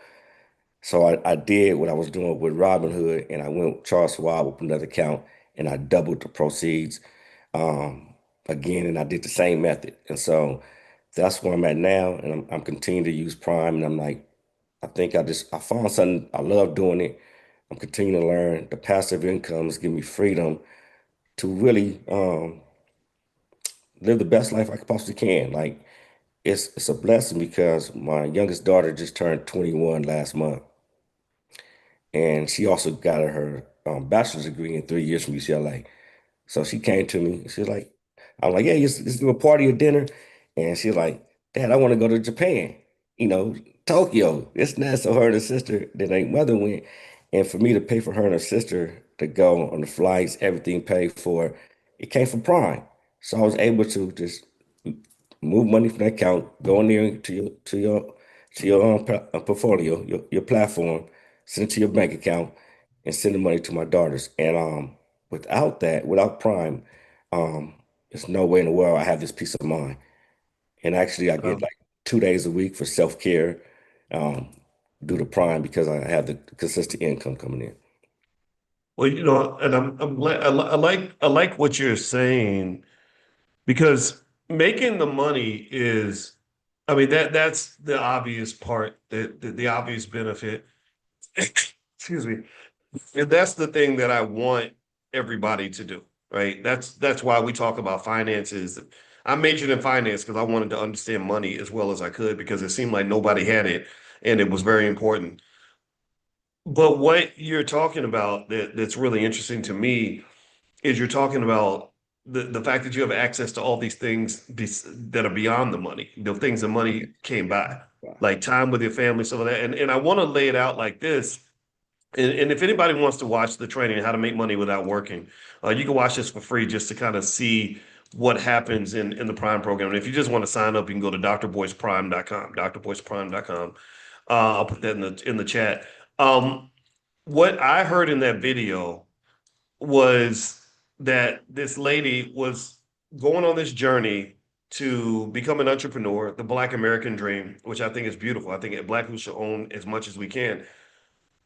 So I did what I was doing with Robinhood, and I went with Charles Schwab with another account, and I doubled the proceeds um, again, and I did the same method. And so that's where I'm at now, and I'm continuing to use Prime, and I'm like, I think I found something I love doing it. I'm continuing to learn. The passive incomes give me freedom to really live the best life I possibly can. Like it's a blessing because my youngest daughter just turned 21 last month. And she also got her bachelor's degree in 3 years from UCLA. So she came to me. She's like, I'm like, yeah, let's do a party or dinner. And she's like, Dad, I want to go to Japan, you know, Tokyo. It's not so her and her sister, then their mother went. And for me to pay for her and her sister to go on the flights, everything paid for, it came from Prime. So I was able to just move money from that account, go in there to your portfolio, your platform, send it to your bank account, and send the money to my daughters. And without that, without Prime, um, there's no way in the world I have this peace of mind. And actually, I get like 2 days a week for self-care um, due to Prime because I have the consistent income coming in. Well, and I like what you're saying because making the money is, I mean, that's the obvious part, the obvious benefit. Excuse me. And that's the thing that I want everybody to do, right? That's why we talk about finances. I majored in finance because I wanted to understand money as well as I could because it seemed like nobody had it and it was very important. But what you're talking about that's really interesting to me is you're talking about the fact that you have access to all these things that are beyond the money, the things that money came by, like time with your family, some of that. And I want to lay it out like this. And if anybody wants to watch the training, how to make money without working, you can watch this for free just to kind of see what happens in the Prime program. And if you just want to sign up, you can go to drboyceprime.com, drboyceprime.com. I'll put that in the chat. Um, what I heard in that video was that this lady was going on this journey to become an entrepreneur, the Black American dream, which I think is beautiful. I think Black people should own as much as we can.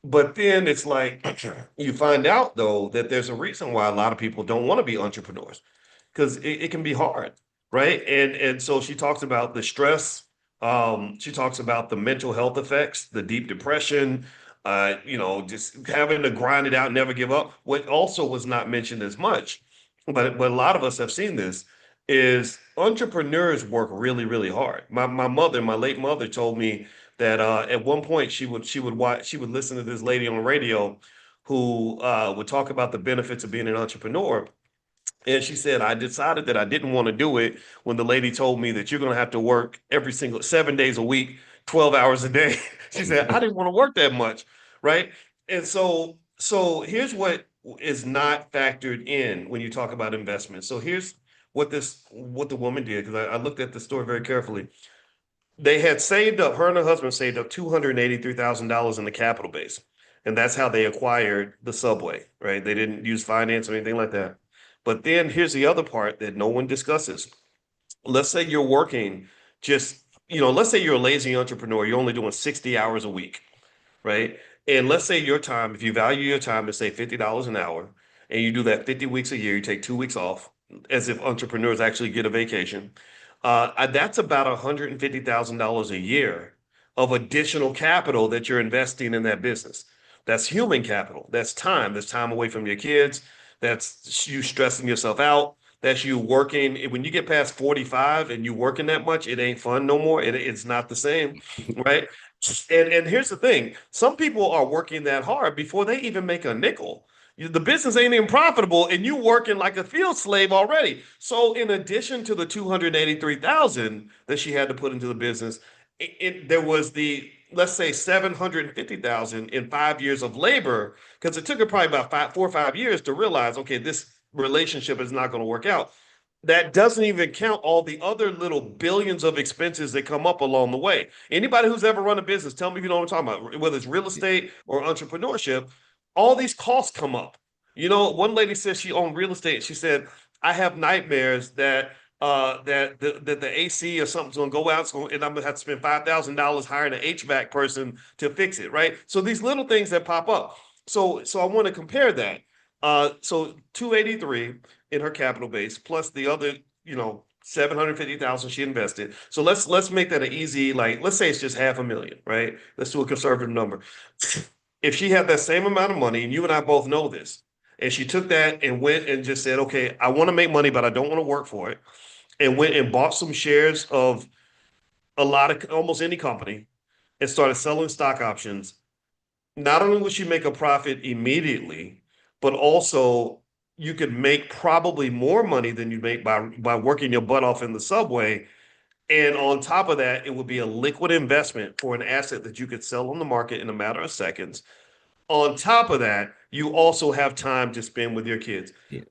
But then it's like you find out though that there's a reason why a lot of people don't want to be entrepreneurs because it can be hard, right? And so she talks about the stress. She talks about the mental health effects, the deep depression, just having to grind it out, never give up. What also was not mentioned as much, but a lot of us have seen this, is entrepreneurs work really, really hard. My mother, my late mother, told me that at one point she would listen to this lady on the radio who would talk about the benefits of being an entrepreneur. And she said, I decided that I didn't want to do it when the lady told me that you're going to have to work every single 7 days a week, 12 hours a day. She said, I didn't want to work that much. Right. And so here's what is not factored in when you talk about investment. So here's what the woman did, because I looked at the story very carefully. They had saved up, her and her husband saved up $283,000 in the capital base. And that's how they acquired the subway, right? They didn't use finance or anything like that. But then here's the other part that no one discusses. Let's say you're working just, let's say you're a lazy entrepreneur, you're only doing 60 hours a week, right? And let's say your time, if you value your time is say $50 an hour, and you do that 50 weeks a year, you take 2 weeks off, as if entrepreneurs actually get a vacation. That's about $150,000 a year of additional capital that you're investing in that business. That's human capital. That's time. That's time away from your kids. That's you stressing yourself out. That's you working. When you get past 45 and you working that much, it ain't fun no more. It's not the same, right? And here's the thing: some people are working that hard before they even make a nickel. The business ain't even profitable, and you working like a field slave already. So, in addition to the 283,000 that she had to put into the business, there was the, let's say, 750,000 in 5 years of labor, because it took her probably about 4 or 5 years to realize, okay, this relationship is not going to work out. That doesn't even count all the other little billions of expenses that come up along the way. Anybody who's ever run a business, tell me if you know what I'm talking about, whether it's real estate or entrepreneurship, all these costs come up. One lady said she owned real estate. She said, I have nightmares that the AC or something's gonna go out, and I'm gonna have to spend $5,000 hiring an HVAC person to fix it, right? So these little things that pop up. So I want to compare that. So 283 in her capital base, plus the other, 750,000 she invested. So let's make that an easy, like, let's say it's just 500,000, right? Let's do a conservative number. If she had that same amount of money, and you and I both know this, and she took that and went and just said, okay, I want to make money, but I don't want to work for it, and went and bought some shares of a lot of almost any company and started selling stock options, not only would she make a profit immediately, but also you could make probably more money than you make by working your butt off in the subway. And on top of that, it would be a liquid investment for an asset that you could sell on the market in a matter of seconds. On top of that, you also have time to spend with your kids. Yeah.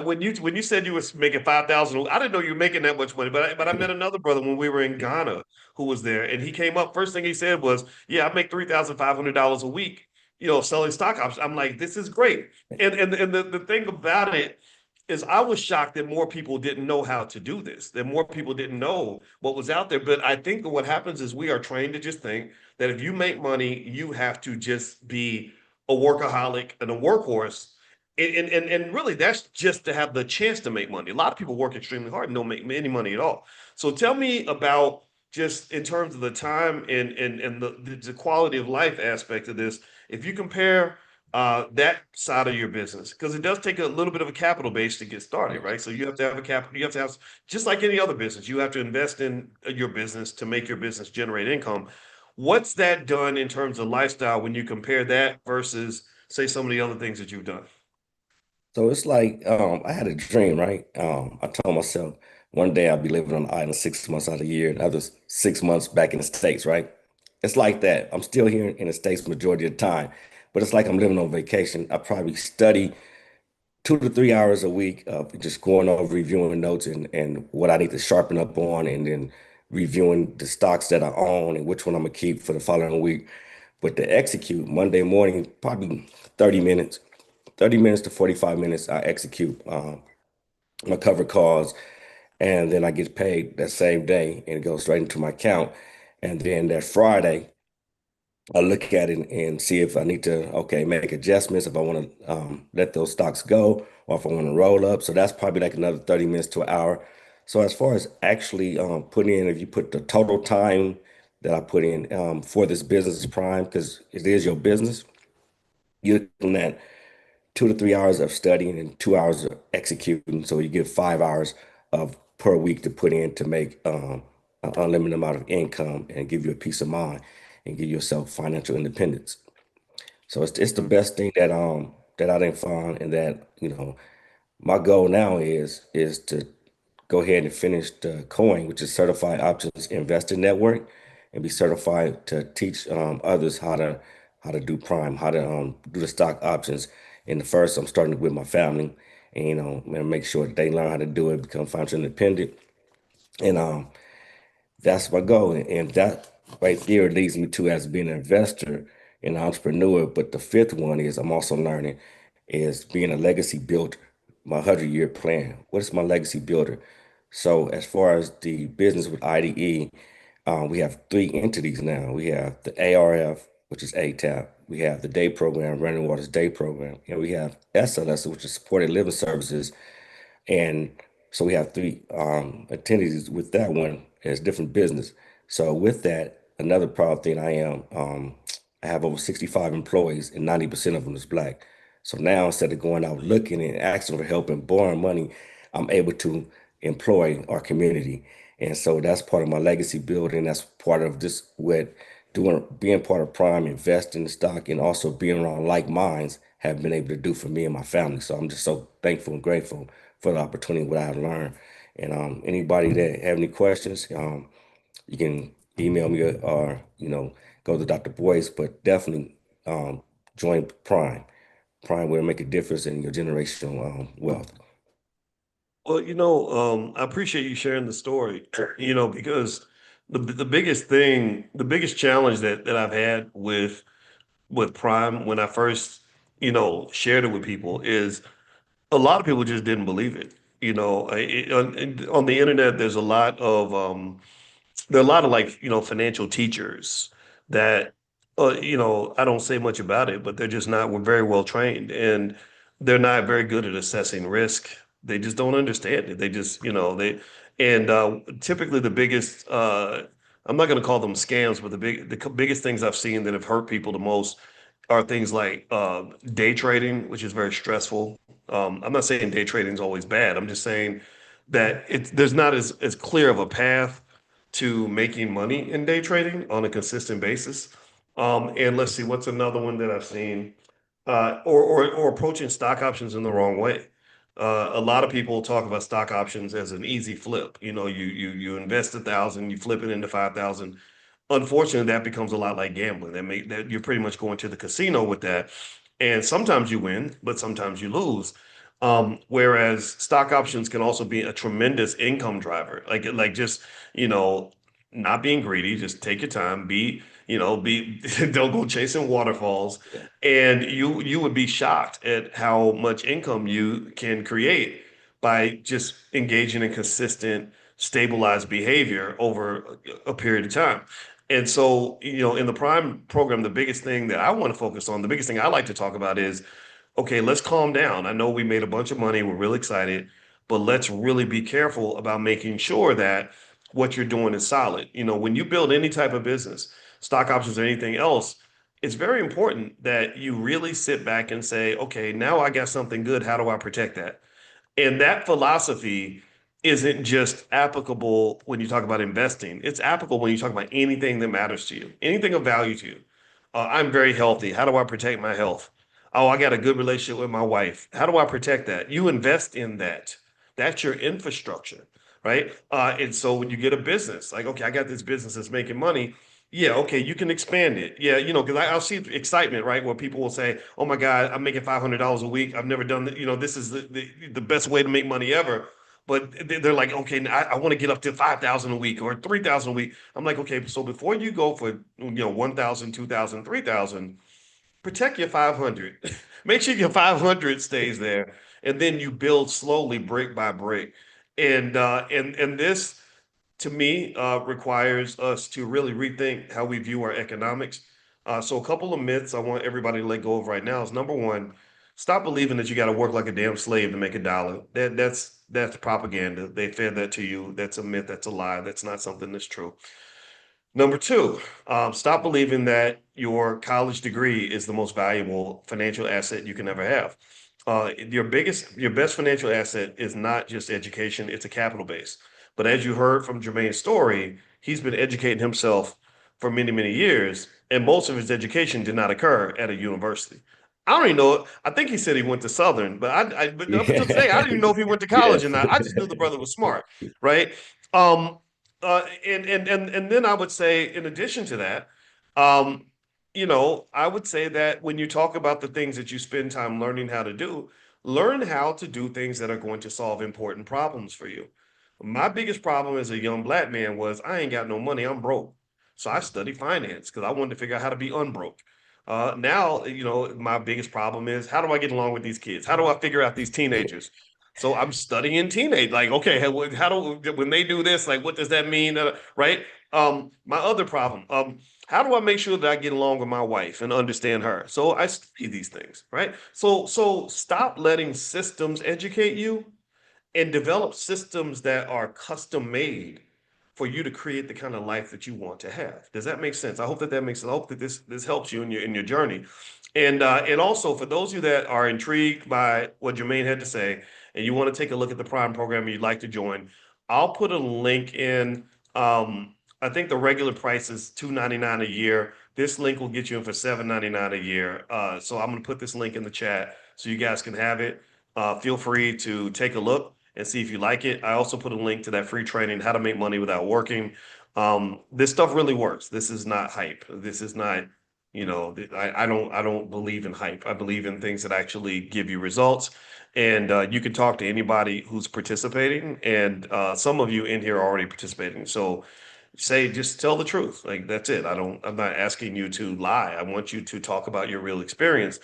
When you said you was making 5,000, I didn't know you were making that much money. But I met another brother when we were in Ghana who was there, and he came up. First thing he said was, "Yeah, I make $3,500 a week, selling stock options." I'm like, "This is great." And the thing about it is, I was shocked that more people didn't know how to do this, that more people didn't know what was out there. But I think that what happens is we are trained to just think that if you make money, you have to just be a workaholic and a workhorse. And really, that's just to have the chance to make money. A lot of people work extremely hard and don't make any money at all. So tell me about, just in terms of the time and the quality of life aspect of this. If you compare that side of your business, because it does take a little bit of a capital base to get started, right? So you have to have a capital, you have to have, just like any other business, you have to invest in your business to make your business generate income. What's that done in terms of lifestyle when you compare that versus, say, some of the other things that you've done? So it's like I had a dream, right? I told myself one day I'll be living on the island 6 months out of the year, and other 6 months back in the States, right? It's like that. I'm still here in the States majority of the time, but it's like I'm living on vacation. I probably study 2 to 3 hours a week of just going over reviewing notes and what I need to sharpen up on, and then reviewing the stocks that I own and which one I'm gonna keep for the following week. But to execute Monday morning, probably 30 minutes, 30 minutes to 45 minutes, I execute my cover calls, and then I get paid that same day and it goes straight into my account. And then that Friday, I look at it and see if I need to, okay, make adjustments, if I want to let those stocks go or if I want to roll up. So that's probably like another 30 minutes to an hour. So as far as actually putting in, if you put the total time that I put in for this business prime, because it is your business, you're looking at 2 to 3 hours of studying and 2 hours of executing. So you get 5 hours of per week to put in to make an unlimited amount of income and give you a peace of mind and give yourself financial independence. So it's the best thing that I didn't find, and that my goal now is to go ahead and finish the COIN, which is Certified Options Investor Network, and be certified to teach others how to do prime, how to do the stock options. And the first, I'm starting with my family, and and make sure that they learn how to do it, become financially independent, and that's my goal. And that right there leads me to as being an investor and an entrepreneur. But the fifth one is I'm also learning is being a legacy builder, my 100-year plan. What is my legacy builder? So as far as the business with IDE, we have three entities now. We have the ARF, which is ATAP. We have the day program, Running Waters Day Program. And we have SLS, which is Supported Living Services. And so we have three entities with that one as different business. So with that, another proud thing I have over 65 employees and 90% of them is Black. So now instead of going out looking and asking for help and borrowing money, I'm able to employ our community. And so that's part of my legacy building. That's part of this what doing being part of Prime, investing in stock, and also being around like minds have been able to do for me and my family. So I'm just so thankful and grateful for the opportunity what I've learned. And anybody that have any questions, you can email me or go to Dr. Boyce, but definitely join Prime. Prime will make a difference in your generational wealth. Well, I appreciate you sharing the story, because the biggest challenge that I've had with Prime when I first, shared it with people is a lot of people just didn't believe it. On the internet, there are a lot of like, financial teachers that, I don't say much about it, but they're just not we're very well trained and they're not very good at assessing risk. They just don't understand it. They just, and typically I'm not going to call them scams, but biggest things I've seen that have hurt people the most are things like day trading, which is very stressful. I'm not saying day trading is always bad. I'm just saying that there's not as clear of a path to making money in day trading on a consistent basis. And let's see, what's another one that I've seen? Or approaching stock options in the wrong way. A lot of people talk about stock options as an easy flip. You invest 1,000, you flip it into 5,000. Unfortunately, that becomes a lot like gambling. That you're pretty much going to the casino with that, and sometimes you win, but sometimes you lose. Whereas stock options can also be a tremendous income driver. Like just you know, not being greedy, just take your time. Be don't go chasing waterfalls, Yeah. and you would be shocked at how much income you can create by just engaging in consistent, stabilized behavior over a period of time. And so, in the Prime program, the biggest thing that I want to focus on, the biggest thing I like to talk about is, okay, let's calm down. I know we made a bunch of money, we're really excited, but let's really be careful about making sure that what you're doing is solid. When you build any type of business, stock options or anything else, it's very important that you really sit back and say, okay, now I got something good. How do I protect that? And that philosophy isn't just applicable when you talk about investing. It's applicable when you talk about anything that matters to you, anything of value to you. I'm very healthy. How do I protect my health? Oh, I got a good relationship with my wife. How do I protect that? You invest in that. That's your infrastructure, right? And so when you get a business, like, okay, I got this business that's making money. Yeah, okay, you can expand it. Yeah, because I'll see excitement, right? Where people will say, "Oh my God, I'm making $500 a week. I've never done that. This is the best way to make money ever." but they're like, okay, I want to get up to 5,000 a week or 3,000 a week. I'm like, okay, so before you go for 1,000, 2,000, 3,000, protect your 500. Make sure your 500 stays there, and then you build slowly, brick by brick. And this to me requires us to really rethink how we view our economics. So a couple of myths I want everybody to let go of right now is number one, stop believing that you got to work like a damn slave to make a dollar. That's propaganda. They fed that to you. That's a myth. That's a lie. That's not something that's true. Number two, stop believing that your college degree is the most valuable financial asset you can ever have. Your best financial asset is not just education, it's a capital base. But as you heard from Jermaine's story, he's been educating himself for many, many years, and most of his education did not occur at a university. I don't even know. I think he said he went to Southern, but but up until today, I didn't even know if he went to college or Yes. not. I just knew the brother was smart, right? Um, and then I would say, in addition to that, um, I would say that when you talk about the things that you spend time learning how to do, learn how to do things that are going to solve important problems for you. My biggest problem as a young black man was I ain't got no money, I'm broke. So I studied finance because I wanted to figure out how to be unbroke. Now, my biggest problem is how do I get along with these kids? How do I figure out these teenagers? So I'm studying teenage, like, okay, how do when they do this, like, what does that mean? Right? My other problem, how do I make sure that I get along with my wife and understand her? So I study these things, right? So stop letting systems educate you and develop systems that are custom made for you to create the kind of life that you want to have. Does that make sense? I hope that makes sense. I hope that this helps you in your journey. And also for those of you that are intrigued by what Jermaine had to say, and you want to take a look at the Prime program you'd like to join, I'll put a link in. I think the regular price is $2.99 a year. This link will get you in for $7.99 a year. So I'm going to put this link in the chat so you guys can have it. Feel free to take a look and see if you like it. I also put a link to that free training, How to Make Money Without Working. This stuff really works. This is not hype. This is not, I don't believe in hype. I believe in things that actually give you results. And you can talk to anybody who's participating. And some of you in here are already participating. So just tell the truth. Like that's it. I'm not asking you to lie. I want you to talk about your real experience.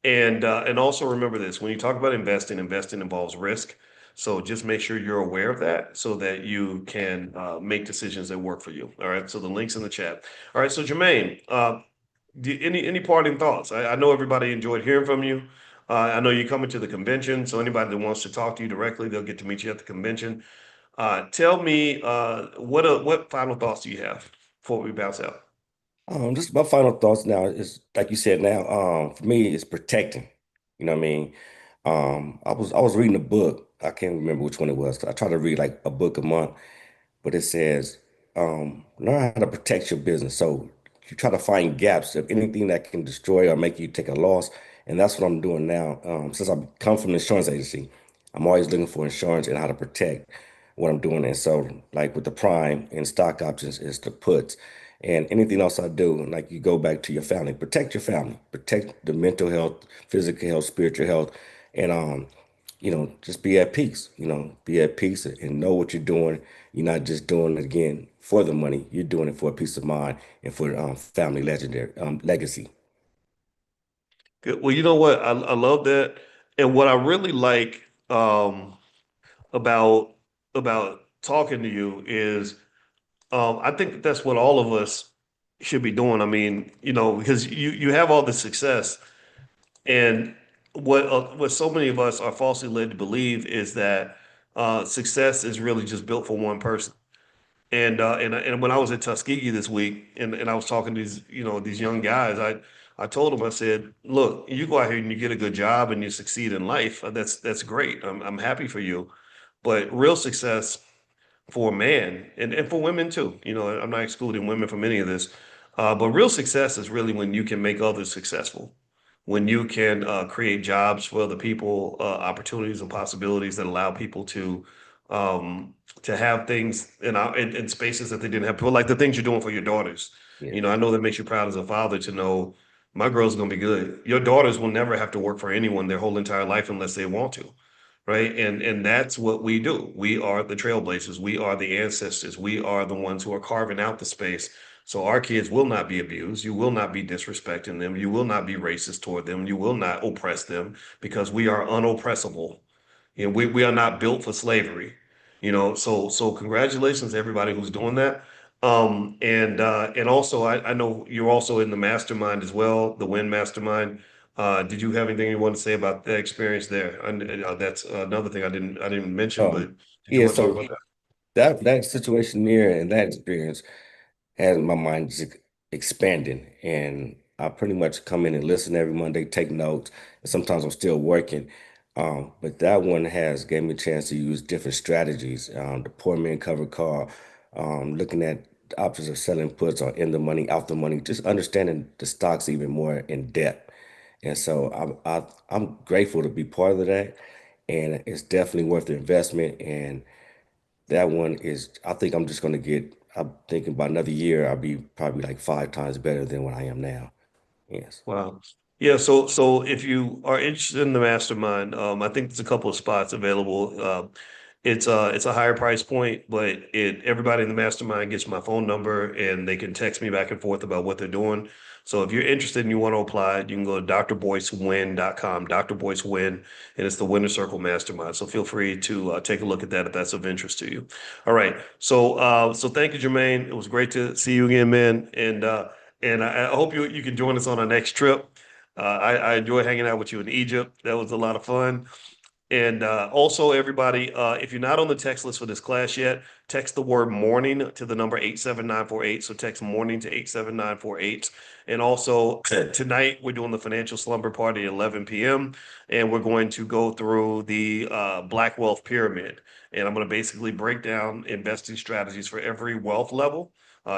And also remember this, when you talk about investing, investing involves risk. So just make sure you're aware of that so that you can make decisions that work for you. All right. So the link's in the chat. All right. So Jermaine, any parting thoughts? I know everybody enjoyed hearing from you. I know you're coming to the convention, so anybody that wants to talk to you directly, they'll get to meet you at the convention. Tell me what final thoughts do you have before we bounce out? Just my final thoughts now is like you said now, for me it's protecting. You know what I mean? I was reading a book. I can't remember which one it was. I try to read like a book a month, but it says learn how to protect your business. So you try to find gaps of anything that can destroy or make you take a loss. And that's what I'm doing now. Since I come from the insurance agency, I'm always looking for insurance and how to protect what I'm doing. And so like with the prime and stock options is the puts. And anything else I do, like you go back to your family, protect the mental health, physical health, spiritual health, and just be at peace, be at peace and know what you're doing. You're not just doing it again for the money. You're doing it for a peace of mind and for family legendary legacy. Good. Well, you know what? I love that. And what I really like about talking to you is I think that's what all of us should be doing. I mean, because you have all this success, and what so many of us are falsely led to believe is that success is really just built for one person. And when I was at Tuskegee this week, and I was talking to these young guys, I told them, I said, look, you go out here and you get a good job and you succeed in life. That's great. I'm happy for you. But real success for a man and for women too. I'm not excluding women from any of this. But real success is really when you can make others successful, when you can create jobs for other people, opportunities and possibilities that allow people um, to have things in spaces that they didn't have before, like the things you're doing for your daughters. Yes. I know that makes you proud as a father to know my girl's gonna be good. Your daughters will never have to work for anyone their whole entire life unless they want to, right? And that's what we do. We are the trailblazers. We are the ancestors. We are the ones who are carving out the space. So our kids will not be abused. You will not be disrespecting them. You will not be racist toward them. You will not oppress them because we are unoppressible. You know, we are not built for slavery. You know, so congratulations to everybody who's doing that. And also I know you're also in the mastermind as well, the Win Mastermind. Did you have anything you want to say about that experience there? And that's another thing I didn't mention, but did you Yeah, want to talk so about that? that situation there and that experience has my mind just expanding. And I pretty much come in and listen every Monday, take notes. And sometimes I'm still working. But that one has gave me a chance to use different strategies. The poor man cover call, looking at the options of selling puts or in the money, out the money, just understanding the stocks even more in depth. And so I'm grateful to be part of that. And it's definitely worth the investment. And that one is, I think I'm just going to I'm thinking about another year, I'll be probably like 5 times better than what I am now. Yes. Wow. Yeah, so if you are interested in the mastermind, I think there's a couple of spots available. It's a higher price point, but it everybody in the mastermind gets my phone number and they can text me back and forth about what they're doing. So if you're interested and you want to apply, you can go to drboycewin.com, Dr. Boyce Win, and it's the Winner Circle Mastermind. So feel free to take a look at that if that's of interest to you. All right. So thank you, Jermaine. It was great to see you again, man. And I hope you can join us on our next trip. I enjoy hanging out with you in Egypt. That was a lot of fun. And also, everybody, if you're not on the text list for this class yet, text the word morning to the number 87948. So text morning to 87948. And also, tonight, we're doing the financial slumber party at 11 p.m. And we're going to go through the Black Wealth Pyramid. And I'm going to basically break down investing strategies for every wealth level.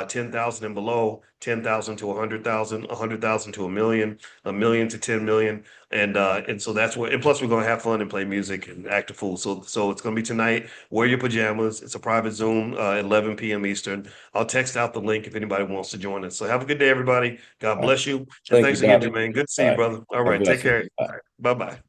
10,000 and below, 10,000 to 100,000, 100,000 to a million to 10 million. And so that's what, and plus we're gonna have fun and play music and act a fool. So it's gonna be tonight. Wear your pajamas. It's a private Zoom, 11 p.m. Eastern. I'll text out the link if anybody wants to join us. So have a good day, everybody. God All right. bless you. And Thank you, thanks again, Doc. Jermaine. Good to see All you, right. brother. All God right, take bless you. care. All right, bye-bye.